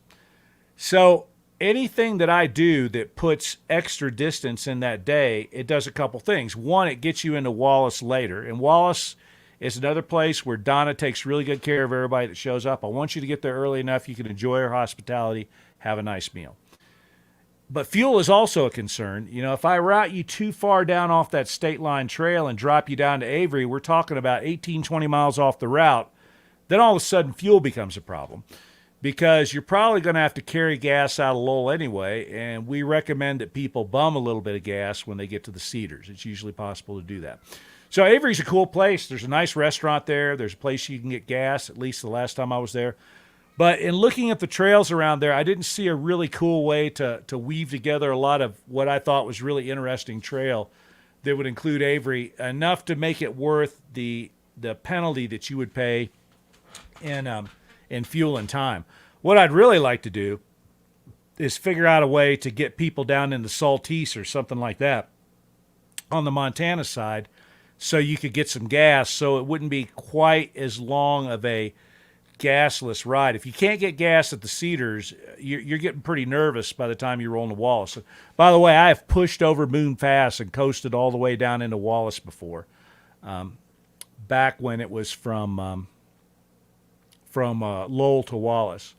Speaker 1: So anything that I do that puts extra distance in that day, it does a couple things. One, it gets you into Wallace later, and Wallace is another place where Donna takes really good care of everybody that shows up. I want you to get there early enough you can enjoy her hospitality, have a nice meal. But fuel is also a concern. You know, if I route you too far down off that state line trail and drop you down to Avery, we're talking about 18, 20 miles off the route, then all of a sudden fuel becomes a problem because you're probably going to have to carry gas out of Lowell anyway, and we recommend that people bum a little bit of gas when they get to the Cedars. It's usually possible to do that. So Avery's a cool place. There's a nice restaurant there. There's a place you can get gas, at least the last time I was there. But in looking at the trails around there, I didn't see a really cool way to weave together a lot of what I thought was really interesting trail that would include Avery, enough to make it worth the penalty that you would pay in fuel and time. What I'd really like to do is figure out a way to get people down into Saltese or something like that on the Montana side, so you could get some gas, so it wouldn't be quite as long of a gasless ride. If you can't get gas at the Cedars, you're getting pretty nervous by the time you're rolling to Wallace. By the way, I have pushed over Moon Pass and coasted all the way down into Wallace before, back when it was from Lowell to Wallace.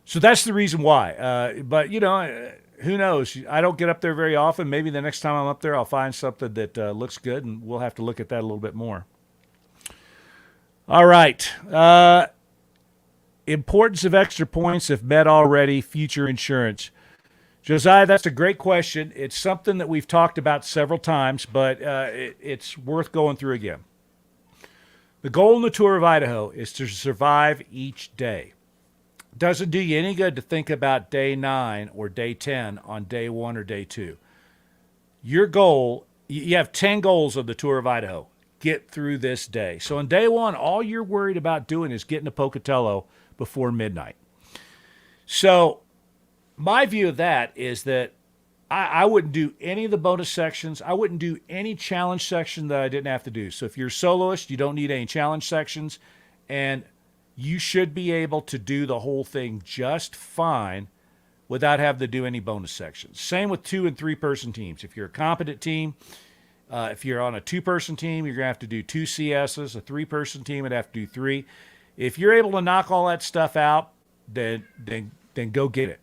Speaker 1: So that's the reason why. But, who knows? I don't get up there very often. Maybe the next time I'm up there, I'll find something that looks good, and we'll have to look at that a little bit more. All right. Importance of extra points if met already, future insurance. Josiah, that's a great question. It's something that we've talked about several times, but it's worth going through again. The goal in the Tour of Idaho is to survive each day. It doesn't do you any good to think about day 9 or day 10 on day 1 or day 2. Your goal, you have 10 goals of the Tour of Idaho. Get through this day. So on day 1, all you're worried about doing is getting to Pocatello before midnight. So my view of that is that I wouldn't do any of the bonus sections. I wouldn't do any challenge section that I didn't have to do. So if you're a soloist, you don't need any challenge sections, and you should be able to do the whole thing just fine without having to do any bonus sections. Same with 2 and 3 person teams. If you're a competent team, if you're on a 2-person team, you're going to have to do 2 CSs. A 3-person team would have to do 3. If you're able to knock all that stuff out, then go get it.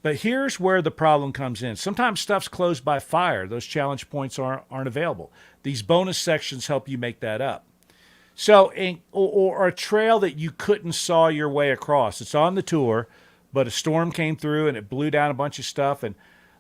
Speaker 1: But here's where the problem comes in. Sometimes stuff's closed by fire. Those challenge points aren't available. These bonus sections help you make that up. So, or a trail that you couldn't saw your way across. It's on the tour, but a storm came through and it blew down a bunch of stuff. And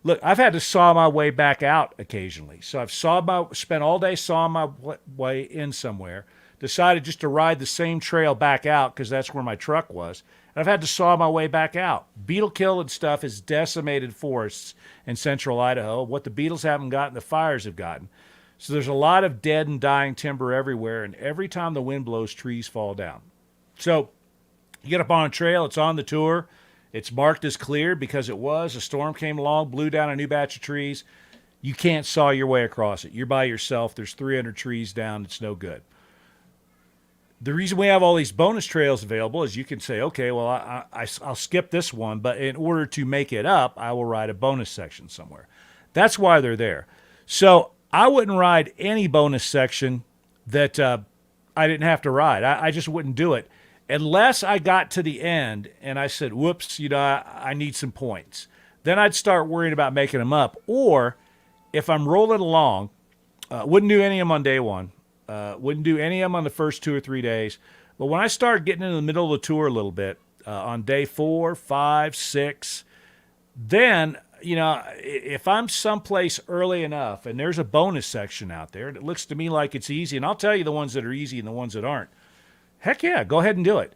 Speaker 1: look, I've had to saw my way back out occasionally. So I've spent all day sawing my way in somewhere, decided just to ride the same trail back out because that's where my truck was. And I've had to saw my way back out. Beetle kill and stuff has decimated forests in central Idaho. What the beetles haven't gotten, the fires have gotten. So there's a lot of dead and dying timber everywhere, and every time the wind blows, trees fall down. So you get up on a trail, it's on the tour, it's marked as clear because it was. A storm came along, blew down a new batch of trees. You can't saw your way across it. You're by yourself. There's 300 trees down. It's no good. The reason we have all these bonus trails available is you can say, okay, well, I'll skip this one, but in order to make it up, I will ride a bonus section somewhere. That's why they're there. So I wouldn't ride any bonus section that I didn't have to ride. I just wouldn't do it unless I got to the end and I said, whoops, I need some points. Then I'd start worrying about making them up. Or if I'm rolling along, wouldn't do any of them on day 1. Wouldn't do any of them on the first 2 or 3 days. But when I start getting into the middle of the tour a little bit, on day 4, 5, 6, then, if I'm someplace early enough and there's a bonus section out there and it looks to me like it's easy, and I'll tell you the ones that are easy and the ones that aren't, heck yeah, go ahead and do it.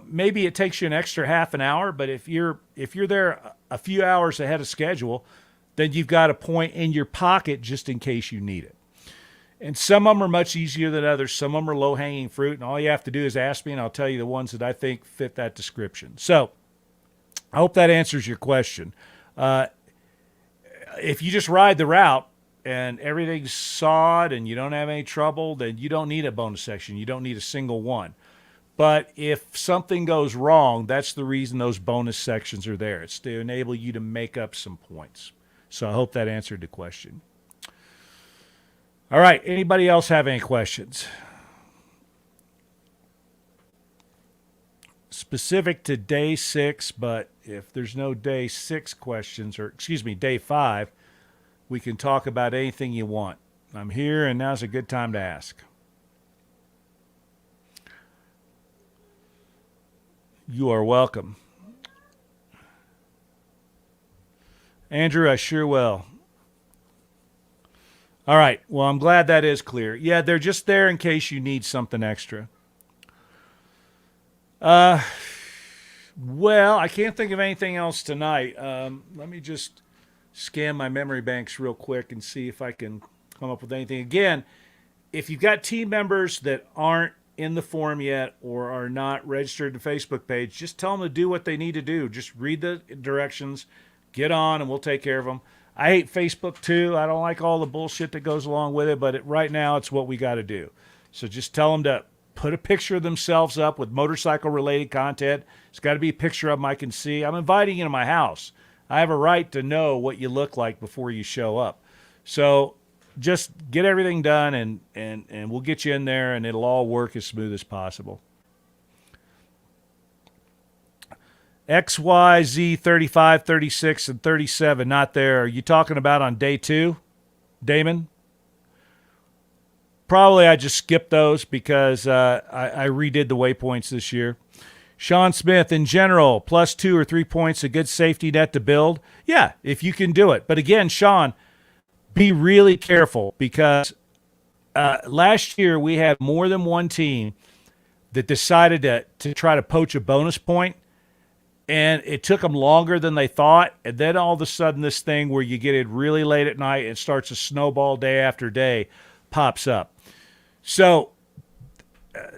Speaker 1: Maybe it takes you an extra half an hour, but if you're there a few hours ahead of schedule, then you've got a point in your pocket just in case you need it. And some of them are much easier than others. Some of them are low-hanging fruit, and all you have to do is ask me, and I'll tell you the ones that I think fit that description. So I hope that answers your question. If you just ride the route and everything's sawed and you don't have any trouble, then you don't need a bonus section. You don't need a single one. But if something goes wrong, that's the reason those bonus sections are there. It's to enable you to make up some points. So I hope that answered the question. All right, anybody else have any questions? Specific to day 6, but if there's no day 6 questions, or day 5, we can talk about anything you want. I'm here, and now's a good time to ask. You are welcome. Andrew, I sure will. All right. Well, I'm glad that is clear. Yeah, they're just there in case you need something extra. Uh, well, I can't think of anything else tonight. Let me just scan my memory banks real quick and see if I can come up with anything. Again, if you've got team members that aren't in the forum yet or are not registered to the Facebook page, just tell them to do what they need to do. Just read the directions, get on, and we'll take care of them. I hate Facebook too. I don't like all the bullshit that goes along with it, but right now it's what we got to do. So just tell them to put a picture of themselves up with motorcycle related content. It's got to be a picture of them I can see. I'm inviting you to my house. I have a right to know what you look like before you show up. So just get everything done and we'll get you in there and it'll all work as smooth as possible. XYZ 35, 36, and 37, not there. Are you talking about on day 2, Damon? Probably I just skipped those because I redid the waypoints this year. Sean Smith, in general, plus 2 or 3 points, a good safety net to build. Yeah, if you can do it. But again, Sean, be really careful because last year we had more than one team that decided to try to poach a bonus point, and it took them longer than they thought. And then all of a sudden this thing where you get it really late at night and starts to snowball day after day pops up. So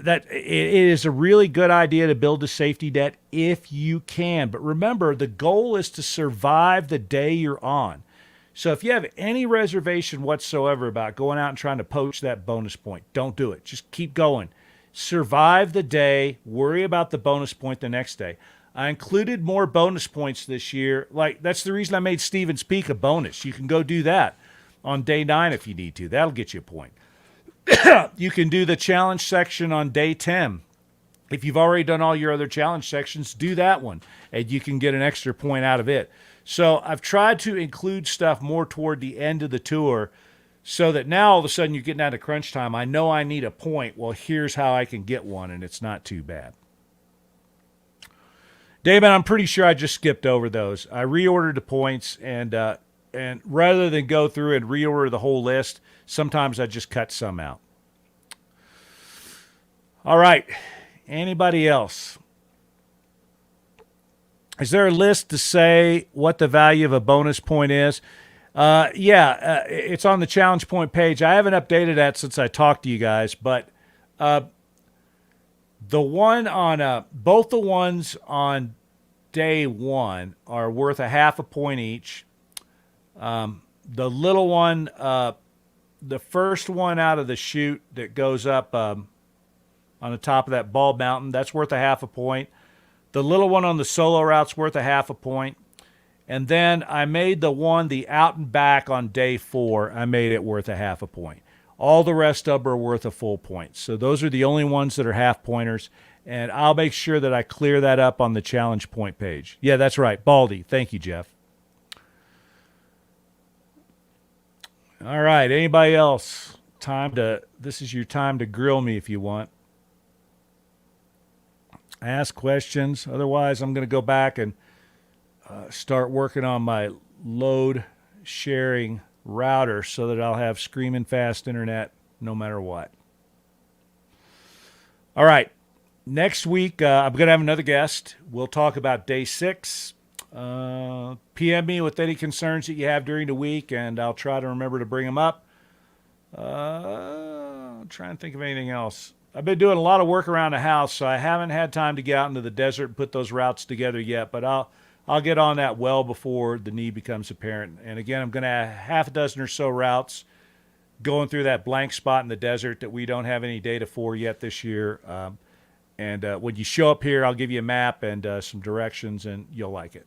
Speaker 1: that it is a really good idea to build a safety net if you can. But remember, the goal is to survive the day you're on. So if you have any reservation whatsoever about going out and trying to poach that bonus point, don't do it. Just keep going. Survive the day. Worry about the bonus point the next day. I included more bonus points this year. Like, that's the reason I made Stevens Peak a bonus. You can go do that on day 9 if you need to. That'll get you a point. You can do the challenge section on day 10. If you've already done all your other challenge sections, do that one, and you can get an extra point out of it. So I've tried to include stuff more toward the end of the tour so that now all of a sudden you're getting out of crunch time. I know I need a point. Well, here's how I can get one, and it's not too bad. Damon, I'm pretty sure I just skipped over those. I reordered the points, and rather than go through and reorder the whole list, sometimes I just cut some out. All right. Anybody else? Is there a list to say what the value of a bonus point is? It's on the challenge point page. I haven't updated that since I talked to you guys, but the one on both the ones on day 1 are worth a half a point each. The little one, the first one out of the chute that goes up on the top of that bald mountain, that's worth a half a point. The little one on the solo route's worth a half a point. And then I made the out and back on day 4, I made it worth a half a point. All the rest of them are worth a full point. So those are the only ones that are half pointers. And I'll make sure that I clear that up on the challenge point page. Yeah, that's right. Baldy. Thank you, Jeff. All right. Anybody else? This is your time to grill me if you want. Ask questions. Otherwise, I'm going to go back and start working on my load sharing router so that I'll have screaming fast internet no matter what. All right. Next week, I'm going to have another guest. We'll talk about day 6. PM me with any concerns that you have during the week, and I'll try to remember to bring them up. I'm trying to think of anything else. I've been doing a lot of work around the house, so I haven't had time to get out into the desert and put those routes together yet, but I'll get on that well before the need becomes apparent. And again, I'm going to have half a dozen or so routes going through that blank spot in the desert that we don't have any data for yet this year. And when you show up here, I'll give you a map and some directions, and you'll like it.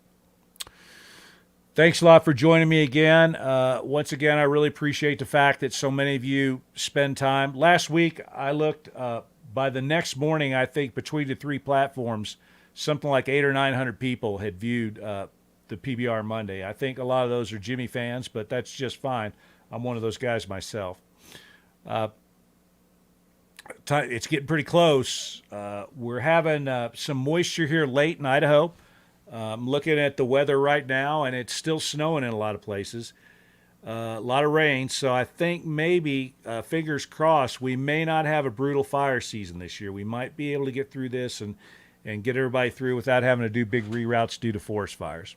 Speaker 1: Thanks a lot for joining me again. Once again, I really appreciate the fact that so many of you spend time. Last week, I looked by the next morning, I think between the 3 platforms, something like 800 or 900 people had viewed the PBR Monday. I think a lot of those are Jimmy fans, but that's just fine. I'm one of those guys myself. It's getting pretty close. We're having some moisture here late in Idaho. I'm looking at the weather right now, and it's still snowing in a lot of places. A lot of rain. So I think maybe, fingers crossed, we may not have a brutal fire season this year. We might be able to get through this and get everybody through without having to do big reroutes due to forest fires.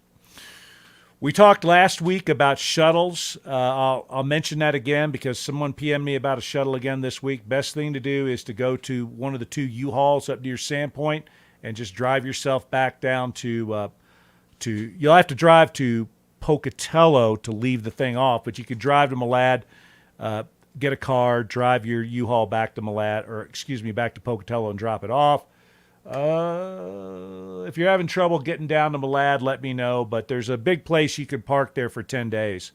Speaker 1: We talked last week about shuttles. I'll mention that again because someone PM'd me about a shuttle again this week. Best thing to do is to go to one of the two U-Hauls up near Sandpoint and just drive yourself back down to. You'll have to drive to Pocatello to leave the thing off, but you could drive to Malad, get a car, drive your U-Haul back to Malad, or excuse me, back to Pocatello and drop it off. If you're having trouble getting down to Malad, let me know. But there's a big place you can park there for 10 days.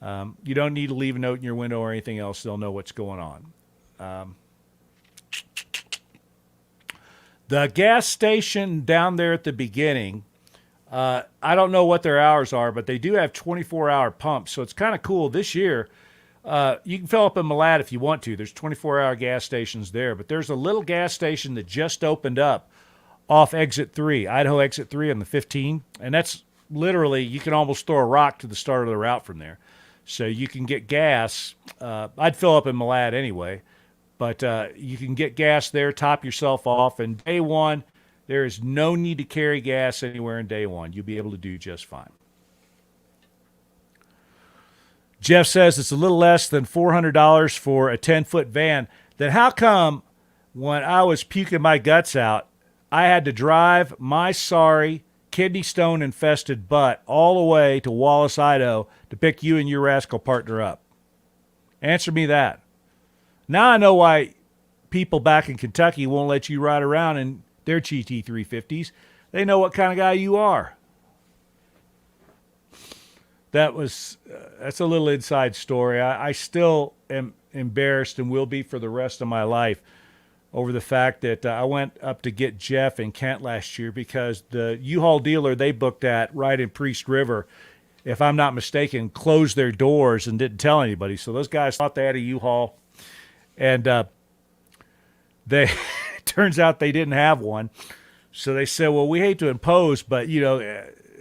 Speaker 1: You don't need to leave a note in your window or anything else. They'll know what's going on. The gas station down there at the beginning, I don't know what their hours are, but they do have 24-hour pumps. So it's kind of cool. This year, you can fill up in Malad if you want to. There's 24-hour gas stations there. But there's a little gas station that just opened up off Exit 3, Idaho Exit 3 on the 15. And that's literally, you can almost throw a rock to the start of the route from there. So you can get gas. I'd fill up in Malad anyway. But you can get gas there, top yourself off. And day one, there is no need to carry gas anywhere in day one. You'll be able to do just fine. Jeff says it's a little less than $400 for a 10-foot van. Then how come when I was puking my guts out, I had to drive my sorry, kidney stone infested butt all the way to Wallace, Idaho to pick you and your rascal partner up? Answer me that. Now I know why people back in Kentucky won't let you ride around in their GT350s. They know what kind of guy you are. That's a little inside story. I still am embarrassed and will be for the rest of my life over the fact that I went up to get Jeff in Kent last year because the U-Haul dealer they booked at right in Priest River, if I'm not mistaken, closed their doors and didn't tell anybody. So those guys thought they had a U-Haul, and they turns out they didn't have one. So they said, well, we hate to impose, but, you know,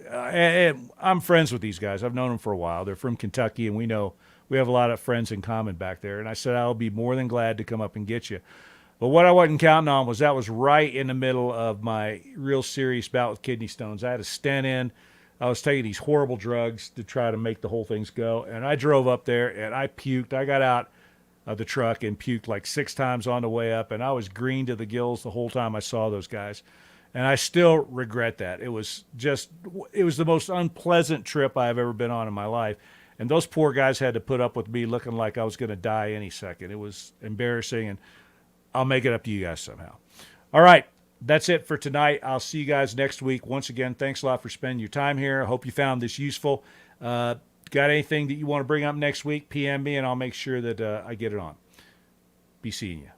Speaker 1: and I'm friends with these guys. I've known them for a while. They're from Kentucky, and we have a lot of friends in common back there. And I said, I'll be more than glad to come up and get you. But what I wasn't counting on was that was right in the middle of my real serious bout with kidney stones. I had a stent in. I was taking these horrible drugs to try to make the whole things go. And I drove up there, and I puked. I got out of the truck and puked like 6 times on the way up. And I was green to the gills the whole time I saw those guys. And I still regret that. It was the most unpleasant trip I've ever been on in my life. And those poor guys had to put up with me looking like I was going to die any second. It was embarrassing, and I'll make it up to you guys somehow. All right, that's it for tonight. I'll see you guys next week. Once again, thanks a lot for spending your time here. I hope you found this useful. Got anything that you want to bring up next week, PM me, and I'll make sure that I get it on. Be seeing you.